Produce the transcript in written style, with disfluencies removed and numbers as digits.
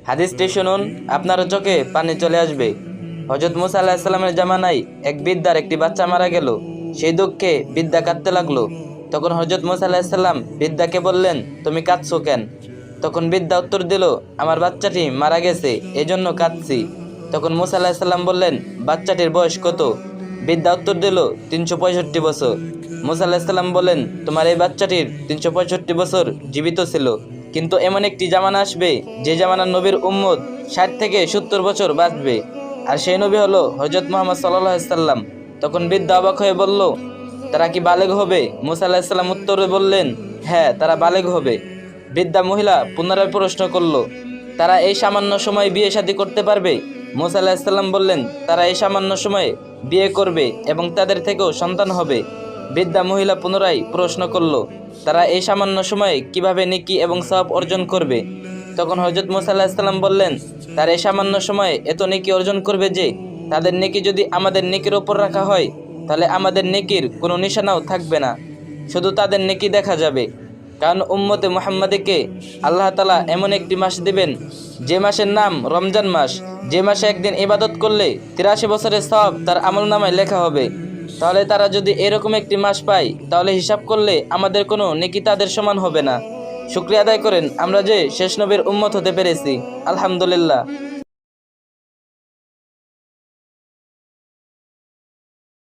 হাদিসটি শুনুন, আপনার চোখে পানি চলে আসবে। হযরত মুসা আলাইহিস সালামের জামানায় এক বৃদ্ধার একটি বাচ্চা মারা গেল। সেই দুঃখে বৃদ্ধা কাঁদতে লাগলো। তখন হযরত মুসা আলাইহিস সালাম বৃদ্ধাকে বললেন, তুমি কাঁদছো কেন? তখন বৃদ্ধা উত্তর দিল, আমার বাচ্চাটি মারা গেছে, এজন্য কাঁদছি। তখন মুসা আলাইহিস সালাম বললেন, বাচ্চাটির বয়স কত? বৃদ্ধা উত্তর দিল, 365 বছর। মুসা আলাইহিস সালাম বললেন, তোমার এই বাচ্চাটির 365 বছর জীবিত ছিল, কিন্তু এমন একটি জামানা আসবে যে জামানার নবীর উম্মত 60 থেকে 70 বছর বাঁচবে, আর সেই নবী হলো হযরত মুহাম্মদ সাল্লাল্লাহু আলাইহি সাল্লাম। তখন বৃদ্ধা অবাক হয়ে বলল, তারা কি বালেগ হবে? মুসা আলাইহিস সালাম উত্তরে বললেন, হ্যাঁ, তারা বালেগ হবে। বৃদ্ধা মহিলা পুনরায় প্রশ্ন করল, তারা এই সামান্য সময় বিয়ে শাদী করতে পারবে? মুসা আলাইহিস সালাম বললেন, তারা এই সামান্য সময়ে বিয়ে করবে এবং তাদের থেকেও সন্তান হবে। বৃদ্ধা মহিলা পুনরায় প্রশ্ন করল, তারা এই সামান্য সময়ে কিভাবে নেকি এবং সওয়াব অর্জন করবে? তখন হযরত মুসা আলাইহিস সালাম বললেন, তারা এই সামান্য সময়ে এত নেকি অর্জন করবে যে তাদের নেকি যদি আমাদের নেকির ওপর রাখা হয়, তাহলে আমাদের নেকির কোনো নিশানাও থাকবে না, শুধু তাদের নেকি দেখা যাবে। কারণ উম্মতে মুহাম্মাদীকে আল্লাহ তাআলা এমন একটি মাস দিবেন, যে মাসের নাম রমজান মাস, যে মাসে একদিন ইবাদত করলে 83 বছরের সওয়াব তার আমলনামায় লেখা হবে। তাহলে তারা যদি এরকম একটি মাস পায়, তাহলে হিসাব করলে আমাদের কোনো নেকি তাদের সমান হবে না। শুকরিয়া আদায় করেন আমরা যে শেষ নবীর উম্মত হতে পেরেছি, আলহামদুলিল্লাহ।